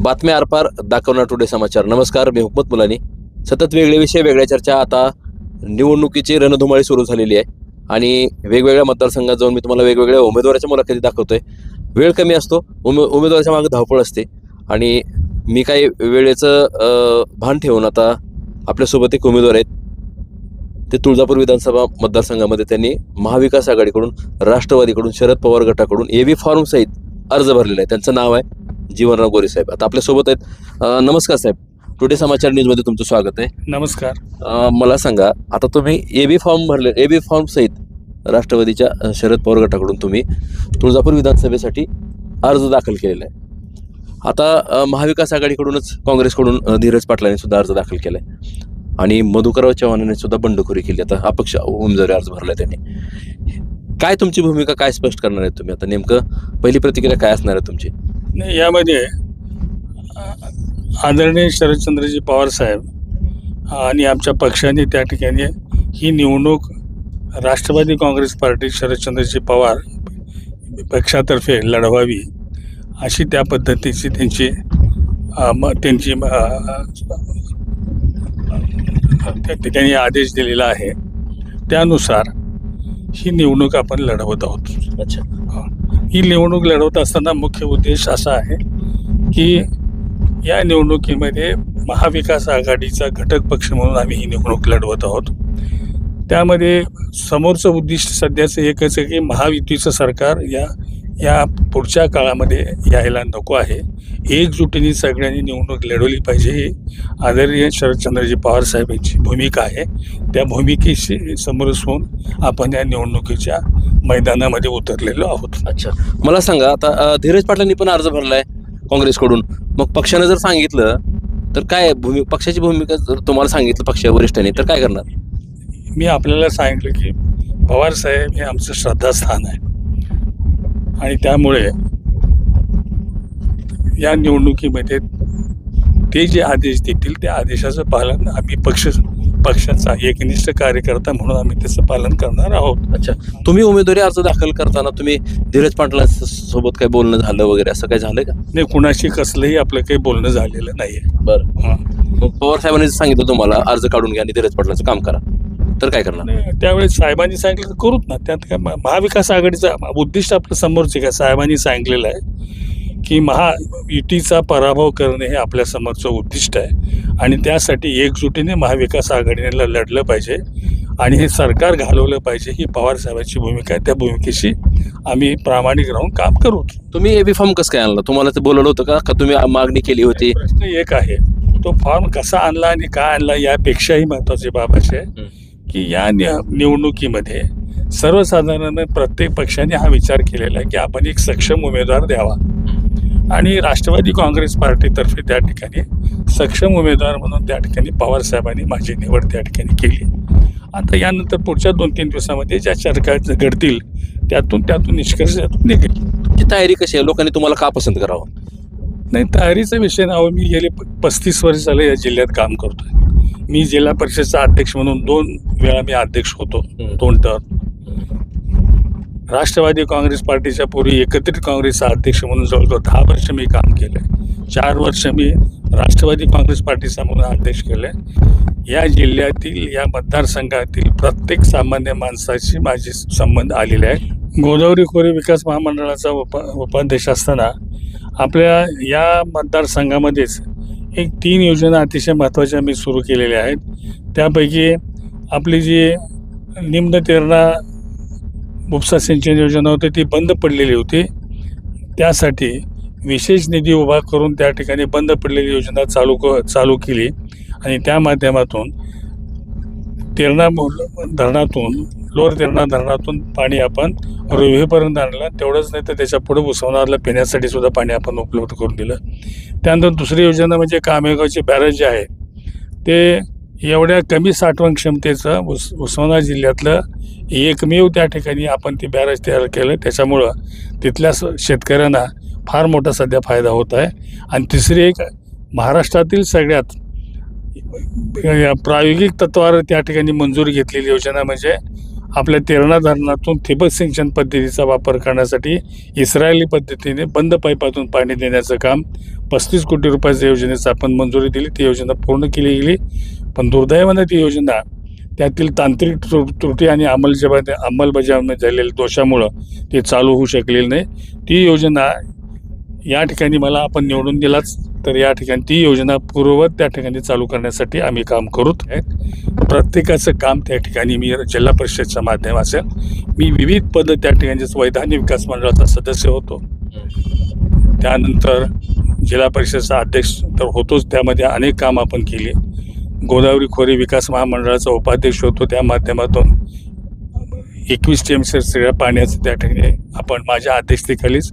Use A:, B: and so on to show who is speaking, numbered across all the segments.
A: बातम्या आरपार दाखवणार टुडे समाचार. नमस्कार, मी हुकमत मुलानी. सतत वेगळे विषय, वेगळ्या चर्चा. आता निवडणुकीची रणधुमाळी सुरू झालेली आहे आणि वेगवेगळ्या मतदारसंघात जाऊन मी तुम्हाला वेगवेगळ्या उमेदवाराच्या मुलाखती दाखवतोय. वेळ कमी असतो, उमेदवाराच्या मागे धावपळ असते आणि मी काही वेळेचं भान ठेवून आता आपल्यासोबत एक उमेदवार आहेत. ते तुळजापूर विधानसभा मतदारसंघामध्ये त्यांनी महाविकास आघाडीकडून, राष्ट्रवादीकडून, शरद पवार गटाकडून एबी फॉर्म सहित अर्ज भरलेला आहे. त्यांचं नाव आहे जीवनराव गोरे साहेब. आता आपल्यासोबत आहेत. नमस्कार साहेब, टुडे समाचार न्यूजमध्ये तुमचं स्वागत आहे.
B: नमस्कार.
A: मला सांगा, आता तुम्ही एबी फॉर्म सहित राष्ट्रवादीच्या शरद पवार गटाकडून तुम्ही तुळजापूर विधानसभेसाठी अर्ज दाखल केलेला आहे. आता महाविकास आघाडीकडूनच, काँग्रेसकडून धीरज पाटलांनी सुद्धा अर्ज दाखल केलाय आणि मधुकरराव चव्हाणांनी सुद्धा बंडखोरी केली. आता अपक्ष उमेदवारी अर्ज भरलाय त्यांनी. काय तुमची भूमिका, काय स्पष्ट करणार आहे तुम्ही? आता नेमकं पहिली प्रतिक्रिया काय असणार आहे तुमची?
B: नाही, यामध्ये आदरणीय शरदचंद्रजी पवार साहेब आणि आमच्या पक्षाने त्या ठिकाणी ही निवडणूक राष्ट्रवादी काँग्रेस पार्टी शरदचंद्रजी पवार पक्षातर्फे लढवावी अशी त्या पद्धतीची त्यांची त्यांनी आदेश दिलेला आहे. त्यानुसार ही निवडणूक आपण लढवत आहोत.
A: अच्छा.
B: ही निवडणूक लढवत असताना मुख्य उद्देश असा आहे की या निवडणुकीमध्ये महाविकास आघाडीचा घटक पक्ष म्हणून आम्ही ही निवडणूक लढवत आहोत. त्यामध्ये समोरचं उद्दिष्ट सध्याचं एकच आहे की महायुतीचं सरकार या पुढच्या काळामध्ये यायला नको आहे. एकजुटीने सगळ्यांनी निवडणूक लढवली पाहिजे, ही आदरणीय शरदचंद्रजी पवार साहेबांची भूमिका आहे. त्या भूमिकेशी समरस होऊन आपण या निवडणुकीच्या मैदानामध्ये उतरलेलो आहोत.
A: अच्छा, मला सांगा, आता धीरज पाटलांनी पण अर्ज भरलाय काँग्रेसकडून. मग पक्षाने जर सांगितलं तर काय पक्षाची भूमिका जर तुम्हाला सांगितलं पक्ष वरिष्ठांनी तर काय करणार?
B: मी आपल्याला सांगितलं की पवार साहेब हे आमचं श्रद्धास्थान आहे आणि त्यामुळे या निवडणुकीमध्ये ते जे आदेश देतील त्या आदेशाचं पालन आम्ही पक्षाचा एकनिष्ठ कार्यकर्ता म्हणून आम्ही त्याचं पालन करणार आहोत.
A: अच्छा, तुम्ही उमेदवारी अर्ज दाखल करताना तुम्ही धीरज पाटलांसोबत काही बोलणं झालं वगैरे असं काही झालं का?
B: नाही, कुणाशी कसलंही आपलं काही बोलणं झालेलं नाही आहे.
A: बरं. मग पवार साहेबांनी सांगितलं तुम्हाला अर्ज काढून घ्या आणि धीरज पाटलांचं काम करा, तर काय करणार?
B: त्यावेळेस साहेबांनी सांगितलं तर करूच ना. त्यात काय महाविकास आघाडीचा उद्दिष्ट आपलं समोरचे काय साहेबांनी सांगितलेलं आहे की महायुतीचा पराभव करणे हे आपल्या समोरचं उद्दिष्ट आहे आणि त्यासाठी एकजुटीने महाविकास आघाडीने लढलं पाहिजे आणि हे सरकार घालवलं पाहिजे. ही पवार साहेबांची भूमिका आहे. त्या भूमिकेशी आम्ही प्रामाणिक राहून काम करू.
A: तुम्ही एबी फॉर्म कसं काय आणला? तुम्हाला ते बोलवलं होतं का तुम्ही मागणी केली होती?
B: प्रश्न एक आहे, तो फॉर्म कसा आणला आणि का आणला यापेक्षाही महत्वाची बाब अशी आहे की या निवडणुकीमध्ये सर्वसाधारण प्रत्येक पक्षाने हा विचार केलेला आहे की आपण एक सक्षम उमेदवार द्यावा आणि राष्ट्रवादी काँग्रेस पार्टीतर्फे त्या ठिकाणी सक्षम उमेदवार म्हणून त्या ठिकाणी पवार साहेबांनी माझी निवड त्या ठिकाणी केली. आता यानंतर पुढच्या 2-3 दिवसामध्ये ज्या चर्चा घडतील त्यातून निष्कर्ष निघेल.
A: तुमची तयारी कशी आहे? लोकांनी तुम्हाला का पसंत करावं?
B: नाही, तयारीचा विषय नाव. मी गेले 35 वर्ष झाले या जिल्ह्यात काम करतोय. मी जिल्हा परिषदचा अध्यक्ष म्हणून 2 वेळा मी अध्यक्ष होतो, 2 टर्म. राष्ट्रवादी काँग्रेस पार्टीच्या पूर्वी एकत्रित काँग्रेसचा अध्यक्ष म्हणून जवळजवळ 10 वर्ष मी काम केलं. 4 वर्ष मी राष्ट्रवादी काँग्रेस पार्टीचा म्हणून अध्यक्ष केलं. या जिल्ह्यातील, या मतदारसंघातील प्रत्येक सामान्य माणसाशी माझे संबंध आलेले आहेत. गोदावरी खोरे विकास महामंडळाचा उपाध्यक्ष असताना आपल्या या मतदारसंघामध्येच एक 3 योजना अतिशय महत्त्वाच्या मी सुरू केलेल्या आहेत. त्यापैकी आपली जी निम्न तेरणा उपसा सिंचन योजना होती ती बंद पडलेली होती. त्यासाठी विशेष निधी उभा करून त्या ठिकाणी बंद पडलेली योजना चालू केली आणि त्या माध्यमातून तेरणा धरणातून, लोअर तेरणा धरणातून पाणी आपण रोहेपर्यंत आणलं. तेवढंच नाही तर त्याच्या पुढे उसवणारला पिण्यासाठी सुद्धा पाणी आपण उपलब्ध करून दिलं. त्यानंतर दुसरी योजना म्हणजे कामेगावचे बॅरेज जे आहे ते एवढ्या कमी साठवण क्षमतेचं उस्मानाबाद जिल्ह्यातलं एकमेव त्या ठिकाणी आपण ते बॅरेज तयार केलं. त्याच्यामुळं तिथल्या शेतकऱ्यांना फार मोठा सध्या फायदा होत आहे. आणि तिसरी एक महाराष्ट्रातील सगळ्यात प्रायोगिक तत्वावर त्या ठिकाणी मंजुरी घेतलेली योजना म्हणजे आपल्या तेरणा धरणातून ठिबक सिंचन पद्धतीचा वापर करण्यासाठी इस्रायली पद्धतीने बंद पाईपातून पाणी देण्याचं काम 35 कोटी रुपयाच्या योजनेचं आपण मंजुरी दिली, ती योजना पूर्ण केली गेली. पण दुर्दैवानं ती योजना त्यातील तांत्रिक त्रुटी आणि अंमलबजावणी झालेल्या दोषामुळं ते चालू होऊ शकलेली नाही. ती योजना या ठिकाणी मला आपण निवडून दिलाच तर या ठिकाणी ती योजना पूर्ववत त्या ठिकाणी चालू करण्यासाठी आम्ही काम करत आहे. प्रत्येकाचं काम त्या ठिकाणी मी जिल्हा परिषदच्या माध्यमाचं मी विविध पद त्या ठिकाणी जसं वैधानिक विकास मंडळाचा सदस्य होतो, त्यानंतर जिल्हा परिषदचा अध्यक्ष तर होतोच, त्यामध्ये अनेक काम आपण केली. गोदावरी खोरे विकास महामंडळाचा उपाध्यक्ष होतो, त्या माध्यमातून 21 TMC सगळ्या पाण्याचं त्या ठिकाणी आपण माझ्या अध्यक्षतेखालीच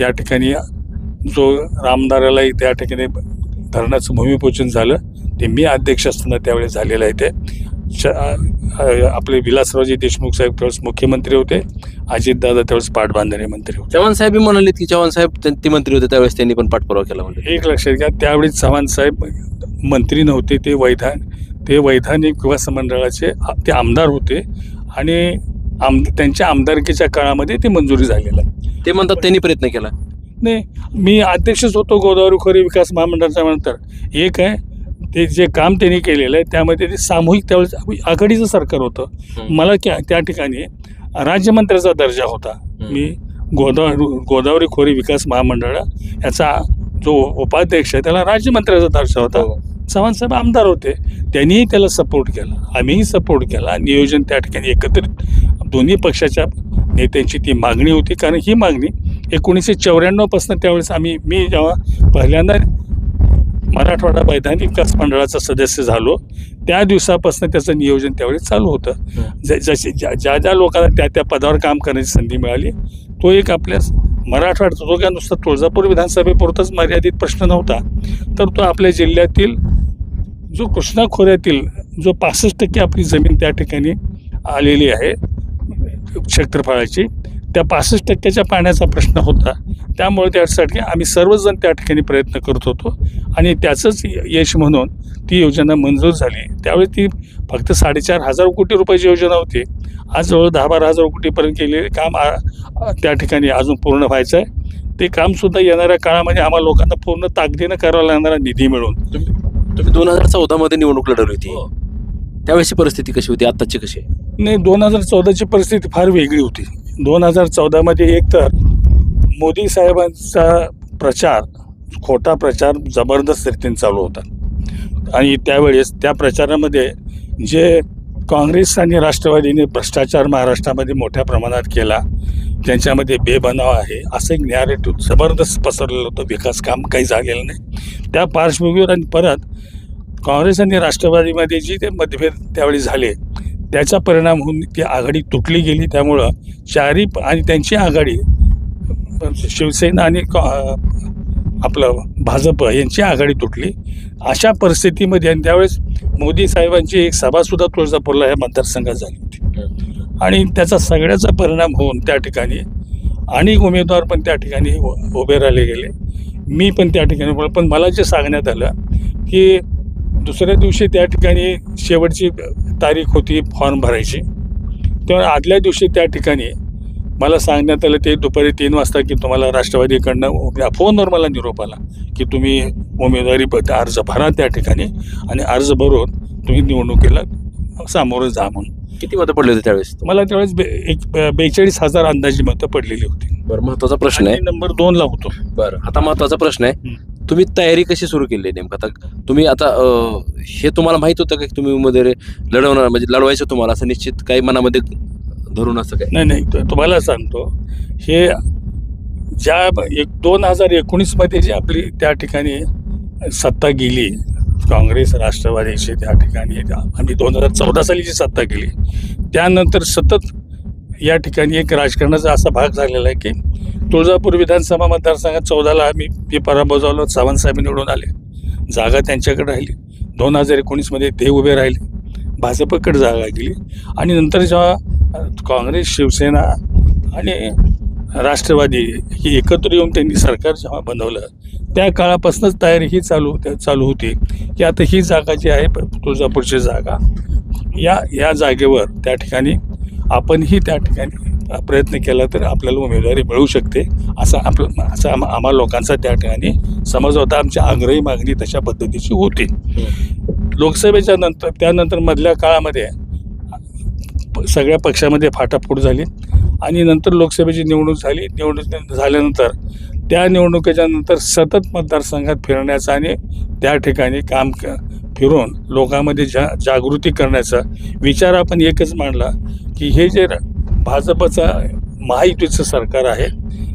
B: या ठिकाणी जो रामदारालाही त्या ठिकाणी धरणाचं भूमिपूजन झालं, ते मी अध्यक्ष असताना त्यावेळेस झालेलं आहे. ते आपले विलासरावजी देशमुख साहेब त्यावेळेस मुख्यमंत्री होते, अजितदादा त्यावेळेस पाटबंधारे मंत्री होते.
A: चव्हाण साहेब म्हणाले की चव्हाण साहेब ते मंत्री होते त्यावेळेस त्यांनी पण पाठपुरावा केला म्हणजे.
B: एक लक्षात घ्या, त्यावेळी चव्हाण साहेब मंत्री नव्हते, ते वैधानिक विकास मंडळाचे ते आमदार होते आणि त्यांच्या आमदारकीच्या काळामध्ये ते मंजुरी झालेलं आहे.
A: ते म्हणतात त्यांनी प्रयत्न केला
B: नाही, मी अध्यक्षच होतो गोदावरी खोरे विकास महामंडळाच्या नंतर. एक आहे ते जे काम त्यांनी केलेलं आहे त्यामध्ये ते सामूहिक त्यावेळेस आघाडीचं सरकार होतं. मला त्या ठिकाणी राज्यमंत्र्याचा दर्जा होता. मी गोदावरी खोरे विकास महामंडळ याचा जो उपाध्यक्ष आहे त्याला राज्यमंत्र्याचा दर्जा होता. चव्हाण साहेब आमदार होते, त्यांनीही त्याला सपोर्ट केला, आम्हीही सपोर्ट केला. नियोजन त्या ठिकाणी एकत्रित दोन्ही पक्षाच्या नेत्यांची ती मागणी होती, कारण ही मागणी 1994 त्यावेळेस मी जेव्हा पहिल्यांदा मराठवाडा वैधानिक विकास मंडळाचा सदस्य झालो त्या दिवसापासून त्याचं नियोजन त्यावेळेस चालू होतं. जसे ज्या लोकांना त्या पदावर काम करण्याची संधी मिळाली, तो एक आपल्या मराठवाड्याचा तो काय नुसता तुळजापूर विधानसभेपुरताच मर्यादित प्रश्न नव्हता, तर तो आपल्या जिल्ह्यातील जो कृष्णा खोऱ्यातील जो 65% आपली जमीन त्या ठिकाणी आलेली आहे क्षेत्रफळाची, त्या 65% पाण्याचा प्रश्न होता. त्यामुळे त्यासाठी आम्ही सर्वजण त्या ठिकाणी प्रयत्न करत होतो आणि त्याचंच यश म्हणून ती योजना मंजूर झाली. त्यावेळी ती फक्त 4,500 कोटी रुपयाची योजना होती. आज जवळ 10-12 कोटीपर्यंत केलेले काम त्या ठिकाणी अजून पूर्ण व्हायचं आहे. ते कामसुद्धा येणाऱ्या काळामध्ये आम्हाला लोकांना पूर्ण ताकदीनं करावा लागणारा निधी मिळून.
A: तुम्ही 2014 मध्ये निवडणूक लढवली होती, त्यावेळेची परिस्थिती कशी होती, आत्ताची कशी आहे?
B: नाही, 2014ची परिस्थिती फार वेगळी होती. 2014मध्ये एकतर मोदी साहेबांचा प्रचार, खोटा प्रचार जबरदस्त रीतीने चालू होता आणि त्यावेळेस त्या प्रचारामध्ये जे काँग्रेस आणि राष्ट्रवादीने भ्रष्टाचार महाराष्ट्रामध्ये मोठ्या प्रमाणात केला, त्यांच्यामध्ये बेबनाव आहे असं एक नॅरेटिव्ह जबरदस्त पसरलेलं होतं. विकास काम काही झालेलं नाही. त्या पार्श्वभूमीवर आणि परत काँग्रेस आणि राष्ट्रवादीमध्ये जी ते मतभेद त्यावेळी झाले त्याचा परिणाम होऊन ती आघाडी तुटली गेली. त्यामुळं आणि त्यांची आघाडी शिवसेना आणि आपलं भाजप यांची आघाडी तुटली. अशा परिस्थितीमध्ये आणि त्यावेळेस मोदी साहेबांची एक सभासुद्धा तुळजापूरला या मतदारसंघात झाली होती आणि त्याचा सगळ्याचा परिणाम होऊन त्या ठिकाणी अनेक उमेदवार पण त्या ठिकाणी उभे राहिले गेले. मी पण त्या ठिकाणी, पण मला जे सांगण्यात आलं की दुसऱ्या दिवशी त्या ठिकाणी शेवटची तारीख होती फॉर्म भरायची, तेव्हा आदल्या दिवशी त्या ठिकाणी मला सांगण्यात आलं ते दुपारी 3 वाजता की तुम्हाला राष्ट्रवादीकडनं फोनवर मला निरोप आला की तुम्ही उमेदवारी अर्ज भरा त्या ठिकाणी आणि अर्ज भरून तुम्ही निवडणुकीला सामोरं जा म्हणून.
A: किती मतं पडले होते त्यावेळेस?
B: मला त्यावेळेस 42,000 अंदाजी मतं पडलेली होती.
A: बरं, महत्वाचा प्रश्न आहे.
B: नंबर 2 ला होतो.
A: बरं, आता महत्वाचा प्रश्न आहे, तुम्ही तयारी कशी सुरू केली नेमकं? आता तुम्ही हे तुम्हाला माहित होतं का तुम्ही उमेदवारी लढवणार, म्हणजे लढवायचं तुम्हाला असं निश्चित काही मनामध्ये धरून असं काय?
B: नाही, तुम्हाला सांगतो, हे ज्या 2019मध्ये जी आपली त्या ठिकाणी सत्ता गेली काँग्रेस राष्ट्रवादीची, त्या ठिकाणी आम्ही 2014 साली जी सत्ता गेली, त्यानंतर सतत या ठिकाणी एक राजकारणाचा असा भाग झालेला आहे की तुळजापूर विधानसभा मतदारसंघात 14ला आम्ही पराभव झालो, चव्हाण साहेब निवडून आले, जागा त्यांच्याकडे राहिली. 2019मध्ये ते उभे राहिले, भाजपकडे जागा गेली आणि नंतर जेव्हा काँग्रेस, शिवसेना आणि राष्ट्रवादी ही एकत्र येऊन त्यांनी सरकार जेव्हा बनवलं त्या काळापासूनच तयारी ही चालू होती की आता ही जागा जी आहे तुळजापूरची जागा, या जागेवर त्या ठिकाणी आपणही त्या ठिकाणी प्रयत्न केला तर आपल्याला उमेदवारी मिळू शकते, असं आम्हा लोकांचा त्या ठिकाणी समज होता. आमची आग्रही मागणी तशा पद्धतीची होती. लोकसभेच्या नंतर त्यानंतर मधल्या काळामध्ये सगळ्या पक्षामध्ये फाटाफूट झाली आणि नंतर लोकसभेची निवडणूक झाली. निवडणूक झाल्यानंतर त्या निवडणुकीच्या नंतर सतत मतदारसंघात फिरण्याचा आणि त्या ठिकाणी काम फिरून लोकांमध्ये जागृती करण्याचा विचार आपण एकच मांडला की हे जे भाजपचं महायुतीचं सरकार आहे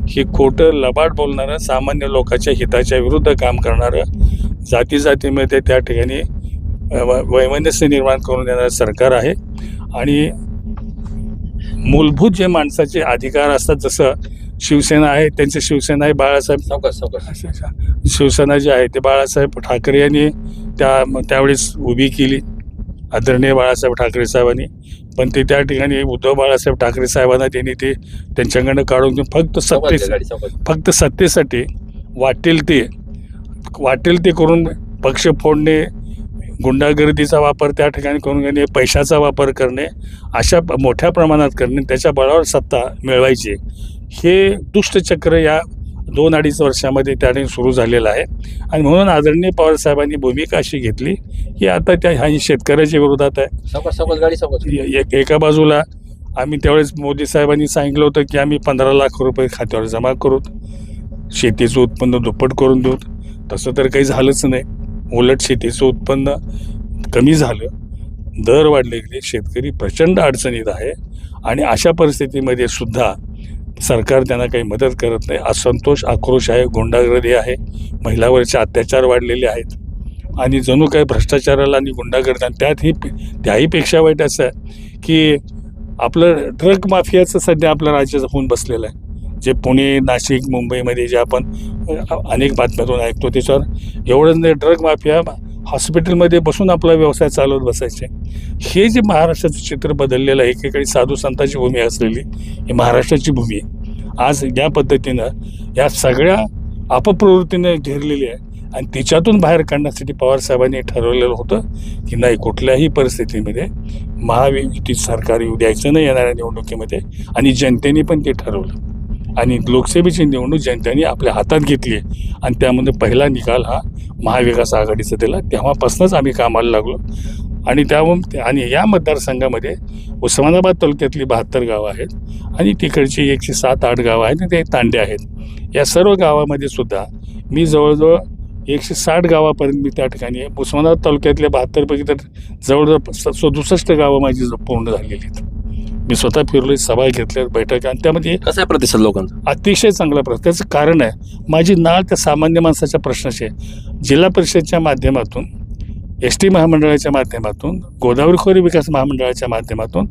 B: हे खोटं लबाड बोलणारं, सामान्य लोकांच्या हिताच्या विरुद्ध काम करणारं, जातीमध्ये त्या ठिकाणी वैमनस्य निर्माण करून देणारं सरकार आहे. आणि मूलभूत जे माणसाचे अधिकार असतात, जसं शिवसेना आहे, त्यांची शिवसेना आहे बाळासाहेब शिवसेना जी आहे ते बाळासाहेब ठाकरे यांनी त्यावेळेस उभी केली, आदरणीय बाळासाहेब ठाकरे साहेबांनी. पण ते त्या ठिकाणी उद्धव बाळासाहेब ठाकरे साहेबांना त्यांनी ते त्यांच्याकडनं काढून घेऊन फक्त सत्तेसाठी वाटेल ते करून पक्ष फोडणे, गुंडागर्दीचा वापर त्या ठिकाणी करून घेणे, पैशाचा वापर करणे, अशा मोठ्या प्रमाणात करणे, त्याच्या बळावर सत्ता मिळवायची, हे दुष्टचक्र या 2-2.5 वर्षामध्ये त्या ठिकाणी सुरू झालेलं आहे. आणि म्हणून आदरणीय पवारसाहेबांनी भूमिका अशी घेतली की आता ह्या शेतकऱ्याच्या विरोधात आहे. एका बाजूला आम्ही त्यावेळेस मोदी साहेबांनी सांगितलं होतं की आम्ही 15 लाख रुपये खात्यावर जमा करू, शेतीचं उत्पन्न दुप्पट करून देऊ. तसं तर काही झालंच नाही. उलट शेतीचं उत्पन्न कमी झालं, दर वाढले गेले, शेतकरी प्रचंड अडचणीत आहे. आणि अशा परिस्थितीमध्ये सुद्धा सरकार त्यांना काही मदत करत नाही. असंतोष, आक्रोश आहे, गुंडागर्दी आहे, महिलावरचे अत्याचार वाढलेले आहेत आणि जणू काय भ्रष्टाचाराला आणि गुंडागर्दी. त्याहीपेक्षा वाईट असं आहे की आपलं ड्रग माफियाचं सध्या आपल्या राज्यात होऊन बसलेलं आहे. जे पुणे, नाशिक, मुंबईमध्ये जे आपण अनेक बातम्यातून ऐकतो, त्याच्यावर एवढंच नाही, ड्रग माफिया हॉस्पिटलमध्ये बसून आपला व्यवसाय चालवत बसायचे. हे जे महाराष्ट्राचं चित्र बदललेलं आहे, एकेकाळी साधू संतांची भूमी असलेली ही महाराष्ट्राची भूमी आज या पद्धतीनं या सगळ्या अपप्रवृत्तीने घेरलेली आहे. आणि तिच्यातून बाहेर काढण्यासाठी पवारसाहेबांनी ठरवलेलं होतं की नाही, कुठल्याही परिस्थितीमध्ये महायुती सरकार येऊ द्यायचं नाही येणाऱ्या निवडणुकीमध्ये. आणि जनतेने पण ते ठरवलं आणि लोकसभेची निवडणूक जनतेने आपल्या हातात घेतली आणि त्यामध्ये पहिला निकाल हा महाविकास आघाडीचा दिला. तेव्हापासूनच आम्ही कामाला लागलो. आणि या मतदारसंघामध्ये उस्मानाबाद तालुक्यातली 72 गावं आहेत आणि तिकडची 107-8 गावं आहेत आणि ते तांडे आहेत. या सर्व गावामध्ये सुद्धा मी जवळजवळ 160 गावापर्यंत मी त्या ठिकाणी आहे. उस्मानाबाद तालुक्यातल्या 72 पैकी तर जवळजवळ 67 गावं माझी पूर्ण झालेली आहेत. मी स्वतः फिरलोय, सभा घेतल्या, बैठक, आणि त्यामध्ये
A: कसा आहे प्रतिसाद लोकांचा?
B: अतिशय चांगला प्रश्न. त्याचं कारण आहे माझी नाळ त्या सामान्य माणसाच्या प्रश्नाची आहे. जिल्हा परिषदच्या माध्यमातून, ST महामंडळाच्या माध्यमातून, गोदावरी खोरे विकास महामंडळाच्या माध्यमातून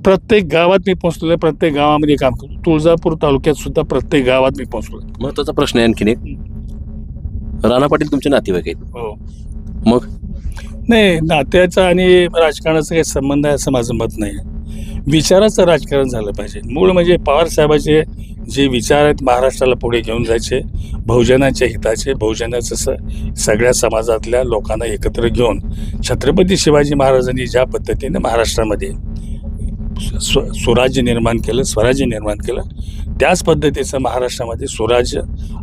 B: प्रत्येक गावात मी पोहोचलेलो आहे. प्रत्येक गावामध्ये काम करतो. तुळजापूर तालुक्यात सुद्धा प्रत्येक गावात मी पोहोचलो.
A: महत्वाचा प्रश्न आहे आणखीन एक, राणा पाटील तुमचे नातेवाईक आहेत?
B: हो.
A: मग
B: नाही, नात्याचा आणि राजकारणाचा काही संबंध आहे असं माझं मत नाही. विचाराचं राजकारण झालं पाहिजे. मूळ म्हणजे पवारसाहेबाचे जे विचार आहेत महाराष्ट्राला पुढे घेऊन जायचे, बहुजनाच्या हिताचे, बहुजनाचं सगळ्या समाजातल्या लोकांना एकत्र घेऊन छत्रपती शिवाजी महाराजांनी ज्या पद्धतीने महाराष्ट्रामध्ये सुराज्य निर्माण केलं, स्वराज्य निर्माण केलं, त्याच पद्धतीचं महाराष्ट्रामध्ये सुराज्य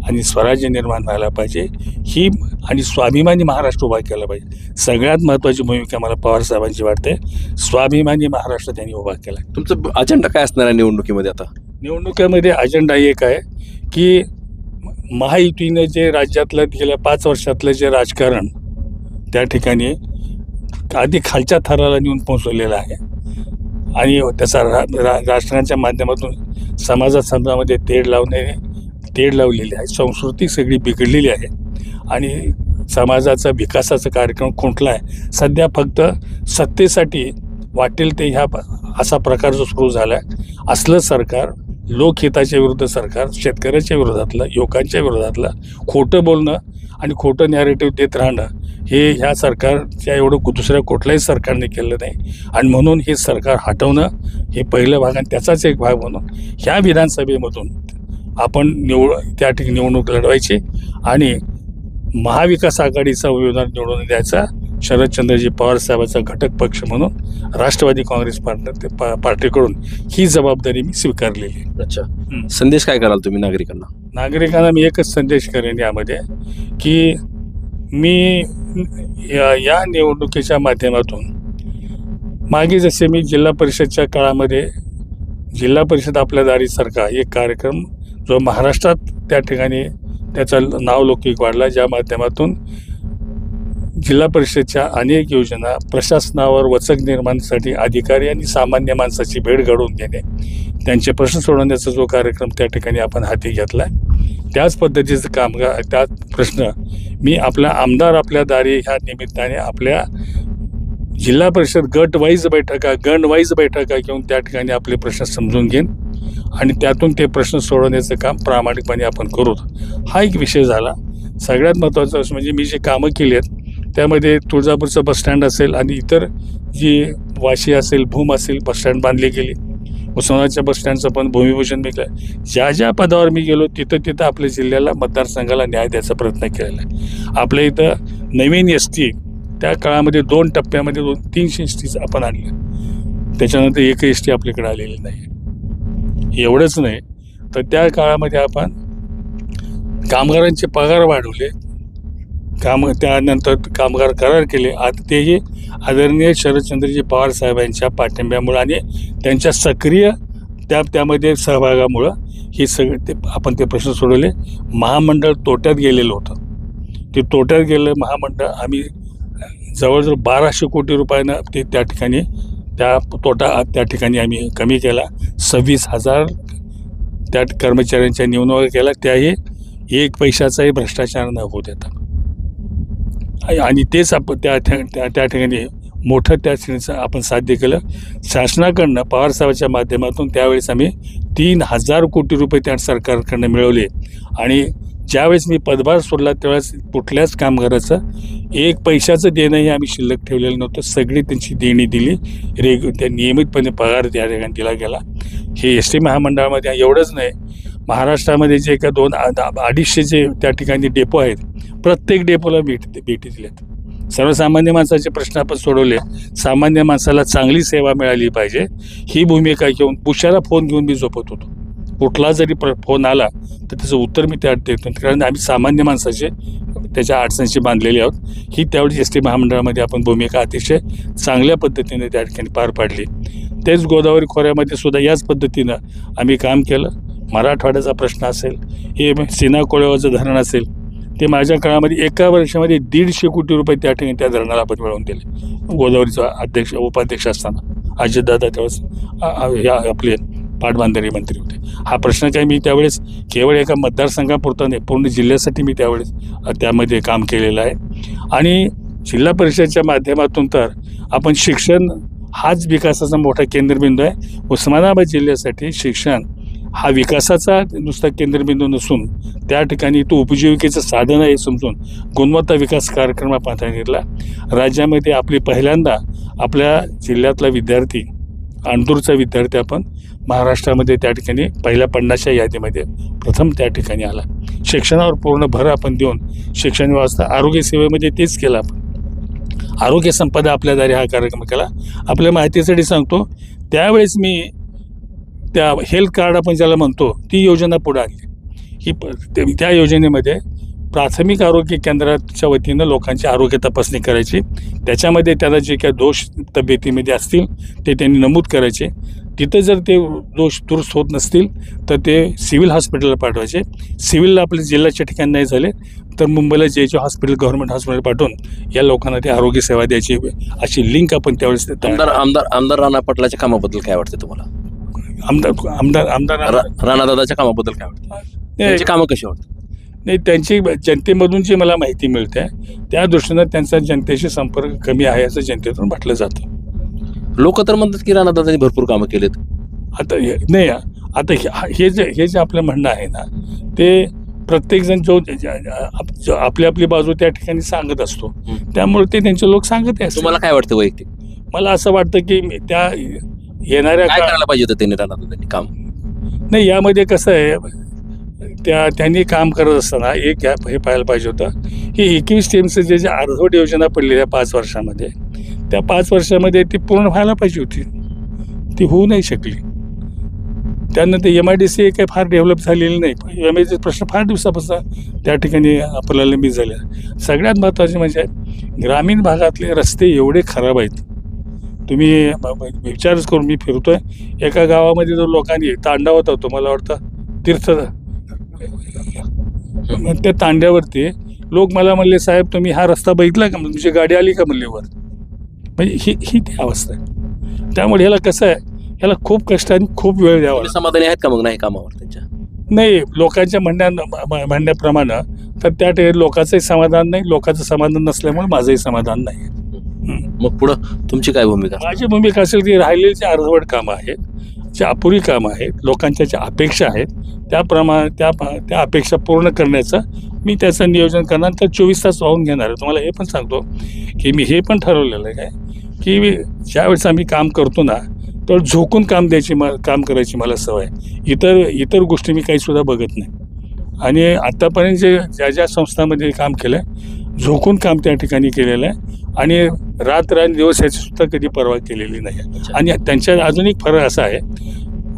B: आणि स्वराज्य निर्माण व्हायला पाहिजे ही, आणि स्वाभिमानी महाराष्ट्र उभा केला पाहिजे. सगळ्यात महत्त्वाची भूमिका मला पवारसाहेबांची वाटते. स्वाभिमानी महाराष्ट्र त्यांनी उभा केला.
A: तुमचं अजेंडा काय असणार आहे निवडणुकीमध्ये? आता
B: निवडणुकीमध्ये अजेंडा एक आहे की महायुतीने जे राज्यातलं गेल्या 5 वर्षातलं जे राजकारण त्या ठिकाणी आधी खालच्या थराला नेऊन पोहोचवलेलं आहे आणि त्याचा राजकारणाच्या माध्यमातून समाजामध्ये तेढ लावलेली आहे. संस्कृती सगळी बिघडलेली आहे आणि समाजाचा विकासाचा कार्यक्रम खुंटला आहे. सध्या फक्त सत्तेसाठी वाटेल ते असा प्रकार जो सुरू झाला आहे, असलं सरकार, लोकहिताच्या विरुद्ध सरकार, शेतकऱ्याच्या विरोधातलं, युवकांच्या विरोधातलं खोटं बोलणं आणि खोटं नॅरेटिव्ह देत राहणं, हे ह्या सरकारच्या एवढं दुसऱ्या कुठल्याही सरकारने केलं नाही. आणि म्हणून हे सरकार हटवणं हे पहिलं भाग, आणि त्याचाच एक भाग म्हणून ह्या विधानसभेमधून आपण त्या ठिकाणी निवडणूक लढवायची आणि महाविकास आघाडीचा उमेदवार निवडून द्यायचा शरदचंद्रजी पवार साहेबांचा घटक पक्ष म्हणून राष्ट्रवादी काँग्रेस पार्टीकडून ही जबाबदारी मी स्वीकारलेली आहे.
A: अच्छा, संदेश काय कराल तुम्ही नागरिकांना?
B: नागरिकांना मी एकच संदेश करेन यामध्ये की मी या निवडणुकीच्या माध्यमातून मागे जसे मी जिल्हा परिषदच्या काळामध्ये जिल्हा परिषद आपल्या दारीसारखा एक कार्यक्रम जो महाराष्ट्रात त्या ठिकाणी त्याचं नाव लौकिक वाढला, ज्या माध्यमातून जिल्हा परिषदच्या अनेक योजना प्रशासनावर वचक निर्माणासाठी अधिकारी आणि सामान्य माणसाची भेट घडवून घेणे, त्यांचे प्रश्न सोडवण्याचा जो कार्यक्रम त्या ठिकाणी आपण हाती घेतला आहे, त्याच पद्धतीचं कामगार त्याच प्रश्न मी आपला आमदार आपल्या दारी ह्या निमित्ताने आपल्या जिल्हा परिषद गण वाईज बैठका घेऊन त्या ठिकाणी आपले प्रश्न समजून घेईन आणि त्यातून ते प्रश्न सोडवण्याचं काम प्रामाणिकपणे आपण करू. हा एक विषय झाला. सगळ्यात महत्त्वाचं असं म्हणजे मी जे कामं केली आहेत त्यामध्ये तुळजापूरचं बसस्टँड असेल आणि इतर जी वाशी असेल भूम असेल बसस्टँड बांधली गेली. उस्मानाबादच्या बसस्टँडचं पण भूमिपूजन मी केलं. ज्या पदावर मी गेलो तिथं आपल्या जिल्ह्याला मतदारसंघाला न्याय द्यायचा प्रयत्न केलेला आहे. आपल्या इथं नवीन एसटी त्या काळामध्ये 2 टप्प्यामध्ये 300 एसटीज आपण आणल्या. त्याच्यानंतर एक एसटी आपल्याकडे आलेली नाही. एवढंच नाही तर त्या काळामध्ये आपण कामगारांचे पगार वाढवले, त्यानंतर कामगार करार केले. आता तेही आदरणीय शरदचंद्रजी पवार साहेबांच्या पाठिंब्यामुळं आणि त्यांच्या सक्रिय त्यामध्ये सहभागामुळं हे सगळे आपण ते प्रश्न सोडवले. महामंडळ तोट्यात गेलेलं होतं. ते तोट्यात गेलं महामंडळ आम्ही जवळजवळ 1200 कोटी रुपयानं ते त्या ठिकाणी त्या ठिकाणी आम्ही कमी केला. 26,000 त्या कर्मचाऱ्यांच्या निवडणुका केला. त्याही 1 पैशाचाही भ्रष्टाचार न होऊ देता आणि तेच आपण त्या ठिकाणी मोठं त्या श्रेणीचं आपण साध्य केलं. शासनाकडनं पवारसाहेबांच्या माध्यमातून त्यावेळेस आम्ही 3,000 कोटी रुपये त्या सरकारकडनं मिळवले आणि ज्यावेळेस मी पदभार सोडला त्यावेळेस कुठल्याच कामगाराचं 1 पैशाचं देणंही आम्ही शिल्लक ठेवलेलं नव्हतं. सगळी त्यांची देणी दिली. त्या नियमितपणे पगार त्या ठिकाणी दिला गेला. हे एस टी महामंडळामध्ये एवढंच नाही, महाराष्ट्रामध्ये जे का 200-250 जे त्या ठिकाणी डेपो आहेत प्रत्येक डेपोला भेटी दिल्यात. सर्वसामान्य माणसाचे प्रश्न आपण सोडवले. सामान्य माणसाला चांगली सेवा मिळाली पाहिजे ही भूमिका घेऊन उशिरा फोन घेऊन मी झोपत होतो. कुठला जरी फोन आला तर त्याचं उत्तर मी त्यात देतो, कारण आम्ही सामान्य माणसाचे त्याच्या अडचणीशी बांधलेले आहोत. ही त्यावेळी एस टी महामंडळामध्ये आपण भूमिका अतिशय चांगल्या पद्धतीने त्या ठिकाणी पार पाडली. तेच गोदावरी खोऱ्यामध्ये सुद्धा याच पद्धतीनं आम्ही काम केलं. मराठवाड्याचा प्रश्न असेल, हे सीना कोळेवाचं धरण असेल, ते माझ्या काळामध्ये एका वर्षामध्ये 150 कोटी रुपये त्या ठिकाणी त्या धरणाला आपण मिळवून दिले. गोदावरीचा उपाध्यक्ष असताना अजितदादा त्यावेळेस आपले पाटबंधारे मंत्री होते. हा प्रश्न काही मी त्यावेळेस केवळ एका मतदारसंघापुरता नाही, पूर्ण जिल्ह्यासाठी मी त्यावेळेस त्यामध्ये काम केलेलं आहे. आणि जिल्हा परिषदेच्या माध्यमातून तर आपण शिक्षण हाच विकासाचा मोठा केंद्रबिंदू आहे. उस्मानाबाद जिल्ह्यासाठी शिक्षण हा विकासाचा नुसता केंद्रबिंदू नसून त्या ठिकाणी तो उपजीविकेचं साधन आहे समजून गुणवत्ता विकास कार्यक्रम आपण हाती घेतला. राज्यामध्ये आपली पहिल्यांदा आपल्या जिल्ह्यातला विद्यार्थी अंदूरचा विद्यार्थी आपण महाराष्ट्रामध्ये त्या ठिकाणी पहिल्या 50च्या यादीमध्ये प्रथम त्या ठिकाणी आला. शिक्षणावर पूर्ण भर आपण देऊन शिक्षण व्यवस्था आरोग्य सेवेमध्ये तेच केलं. आपण आरोग्य संपदा आपल्या दारी हा कार्यक्रम केला. आपल्या माहितीसाठी सांगतो, त्यावेळेस मी त्या हेल्थ कार्ड आपण ज्याला म्हणतो ती योजना पुढे आणली. ही त्या योजनेमध्ये प्राथमिक आरोग्य केंद्राच्या वतीनं लोकांची आरोग्य तपासणी करायची. त्याच्यामध्ये त्याला जे काही दोष तब्येतीमध्ये असतील ते त्यांनी नमूद करायचे. तिथं जर ते दोष दुरुस्त होत नसतील तर ते सिव्हिल हॉस्पिटलला पाठवायचे. सिव्हिलला आपल्या जिल्ह्याच्या ठिकाणी नाही झाले तर मुंबईला जे हॉस्पिटल गव्हर्नमेंट हॉस्पिटल पाठवून या लोकांना ते आरोग्य सेवा द्यायची अशी लिंक आपण त्यावेळेस
A: आमदार राणा पाटलाच्या कामाबद्दल काय वाटतं तुम्हाला?
B: आमदार
A: राणादादाच्या कामाबद्दल काय वाटतं? त्यांची कामं कशी वाटतं?
B: नाही, त्यांची जनतेमधून जी मला माहिती मिळते त्या दृष्टीनं त्यांचा जनतेशी संपर्क कमी आहे असं जनतेतून म्हटलं जातं.
A: लोक तर म्हणतात की राणादादांनी भरपूर कामं केलेत.
B: आता नाही, आता हे जे आपलं म्हणणं आहे ना ते प्रत्येकजण जो आपली आपली बाजू त्या ठिकाणी सांगत असतो, त्यामुळे ते त्यांचे लोक सांगत आहे.
A: तुम्हाला काय वाटतं वैयक्तिक?
B: मला असं वाटतं की त्या येणाऱ्या
A: काय करायला पाहिजे होतं त्यांनी राणादादांनी काम?
B: नाही, यामध्ये कसं आहे त्यांनी काम करत असताना एक हे पाहायला पाहिजे होतं की 21 टीमचं जे अर्धवट योजना पडलेल्या 5 वर्षामध्ये, त्या 5 वर्षामध्ये ती पूर्ण व्हायला पाहिजे होती, ती होऊ नाही शकली. त्यानंतर MIDC काही फार डेव्हलप झालेली नाही. MIDC प्रश्न फार दिवसापासून त्या ठिकाणी आपल्याला मिस झाले. सगळ्यात महत्त्वाचे म्हणजे ग्रामीण भागातले रस्ते एवढे खराब आहेत. तुम्ही विचारच करून, मी फिरतोय एका गावामध्ये जो लोकांनी तांडा होता, तो मला वाटतं तीर्थ, त्या तांड्यावरती लोक मला म्हणले, साहेब तुम्ही हा रस्ता बघितला का, तुमची गाडी आली का म्हणले वर. म्हणजे ही ती अवस्था आहे. त्यामुळे ह्याला कसं आहे, ह्याला खूप कष्ट आणि खूप वेळ द्यावा.
A: समाधानी आहेत का मग नाही कामावर त्यांच्या?
B: नाही, लोकांच्या म्हणण्याप्रमाणे तर त्या ठिकाणी लोकांचंही समाधान नाही, लोकांचं समाधान नसल्यामुळे माझंही समाधान नाही.
A: मग पुढं तुमची काय भूमिका?
B: माझी भूमिका असेल की राहिलेली जे अर्धवट कामं आहेत, जे अपुरी कामं आहेत, लोकांच्या ज्या अपेक्षा आहेत, त्याप्रमाणे त्या अपेक्षा पूर्ण करण्याचं मी त्याचं नियोजन करणार. तर 24 तास वाहून घेणार आहे. तुम्हाला हे पण सांगतो की मी हे पण ठरवलेलं आहे की ज्यावेळेस आम्ही काम करतो ना, तर झोकून काम करायची मला सवय. इतर गोष्टी मी काहीसुद्धा बघत नाही. आणि आत्तापर्यंत ज्या संस्थांमध्ये काम केलं आहे, झोकून काम त्या ठिकाणी केलेलं आहे आणि रात्र दिवस याची सुद्धा कधी पर्वा केलेली नाही. आणि त्यांच्यात अजून एक फरक असा आहे,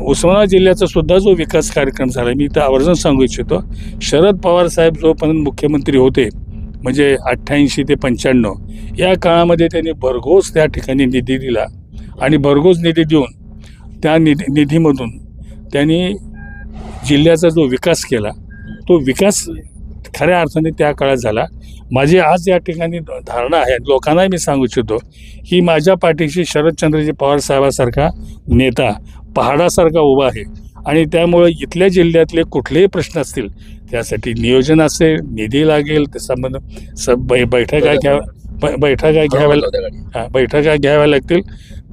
B: उस्मानाबाद जिल्ह्याचा सुद्धा जो विकास कार्यक्रम झाला, मी इथं आवर्जून सांगू इच्छितो, शरद पवार साहेब जोपर्यंत मुख्यमंत्री होते, म्हणजे 88 ते 95 या काळामध्ये त्यांनी भरघोस त्या ठिकाणी निधी दिला. आणि भरघोस निधी देऊन त्या निधीमधून त्यांनी जिल्ह्याचा जो विकास केला, तो विकास खऱ्या अर्थाने त्या काळात झाला. माझी आज या ठिकाणी धारणा आहे, लोकांनाही मी सांगू इच्छितो की माझ्या पाठीशी शरदचंद्रजी पवार साहेबासारखा नेता पहाडासारखा उभा आहे. आणि त्यामुळे इथल्या जिल्ह्यातले कुठलेही प्रश्न असतील, त्यासाठी नियोजन असेल, निधी लागेल, त्या बैठका घ्याव्या लागतील.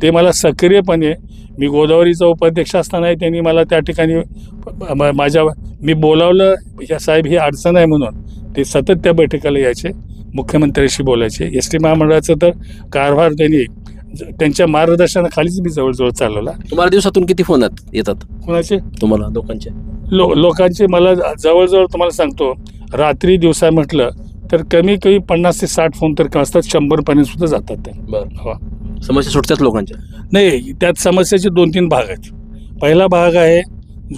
B: ते मला सक्रियपणे, मी गोदावरीचा उपाध्यक्ष असतानाही त्यांनी मला त्या ठिकाणी मी बोलावलं, या साहेब ही अडचण आहे म्हणून ते सतत त्या बैठकाला यायचे, मुख्यमंत्र्यांशी बोलायचे. ST महामंडळाचा तर कारभार त्यांनी त्यांच्या मार्गदर्शनाखालीच मी जवळजवळ चालवला.
A: तुम्हाला दिवसातून किती फोन येतात?
B: कोणाचे?
A: तुम्हाला दोघांचे?
B: लोकांचे मला जवळजवळ तुम्हाला सांगतो, रात्री दिवसा म्हटलं तर कमी 50 ते 60 फोन तर असतात, 100 पर्यंत सुद्धा जातात ते.
A: बरं. समस्या सुटतात लोकांच्या?
B: नाही, त्यात समस्याचे 2-3 भाग आहेत. पहिला भाग आहे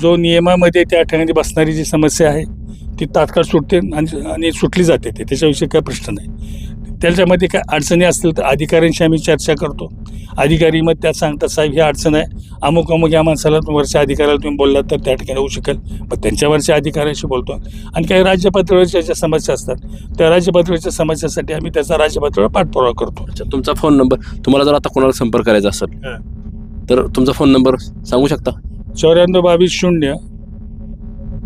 B: जो नियमामध्ये त्या ठिकाणी बसणारी जी समस्या आहे ती तात्काळ सुटते आणि सुटली जाते, त्याच्याविषयी काय प्रश्न नाही. त्याच्यामध्ये काय अडचणी असतील तर अधिकाऱ्यांशी आम्ही चर्चा करतो. अधिकारी मग त्यात सांगतात, साहेब ही अडचण आहे, अमुक या माणसाला वरच्या अधिकाऱ्याला तुम्ही बोललात तर त्या ठिकाणी होऊ शकेल, मग त्यांच्यावरच्या अधिकाऱ्यांशी बोलतो. आणि काही राज्य पातळीवरच्या ज्या समस्या असतात, त्या राज्य पातळीच्या समस्यासाठी आम्ही त्याचा राज्य पातळीवर पाठपुरावा करतो.
A: अच्छा, तुमचा फोन नंबर, तुम्हाला जर आता कोणाला संपर्क करायचा असेल तर तुमचा फोन नंबर सांगू शकता?
B: 94 22 0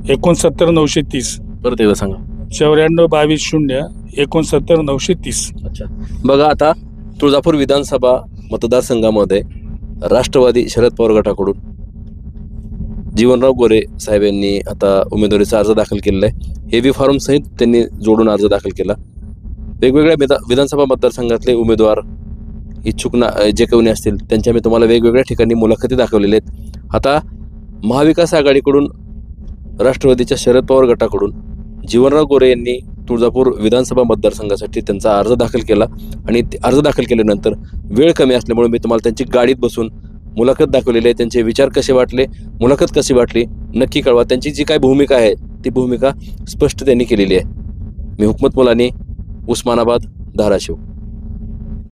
B: 69 930.
A: परत एकदा सांगा.
B: 94 22 0 69 930.
A: अच्छा, बघा आता तुळजापूर विधानसभा मतदारसंघामध्ये राष्ट्रवादी शरद पवार गटाकडून जीवनराव गोरे साहेब यांनी आता उमेदवारीचा अर्ज दाखल केलेला आहे. हेवी फॉर्म सहित त्यांनी जोडून अर्ज दाखल केला. वेगवेगळ्या विधानसभा मतदारसंघातले उमेदवार इच्छुक जे कोणी असतील त्यांच्या मी तुम्हाला वेगवेगळ्या ठिकाणी मुलाखती दाखवलेल्या आहेत. आता महाविकास आघाडीकडून राष्ट्रवादीच्या शरद पवार गटाकडून जीवनराव गोरे यांनी तुळजापूर विधानसभा मतदारसंघासाठी त्यांचा अर्ज दाखल केला. आणि अर्ज दाखल केल्यानंतर वेळ कमी असल्यामुळे मी तुम्हाला त्यांची गाडीत बसून मुलाखत दाखवलेली आहे. त्यांचे विचार कसे वाटले, मुलाखत कशी वाटली नक्की कळवा. त्यांची जी काय भूमिका आहे ती भूमिका स्पष्ट त्यांनी केलेली आहे. मी हुकमत मुलानी, उस्मानाबाद, धाराशिव.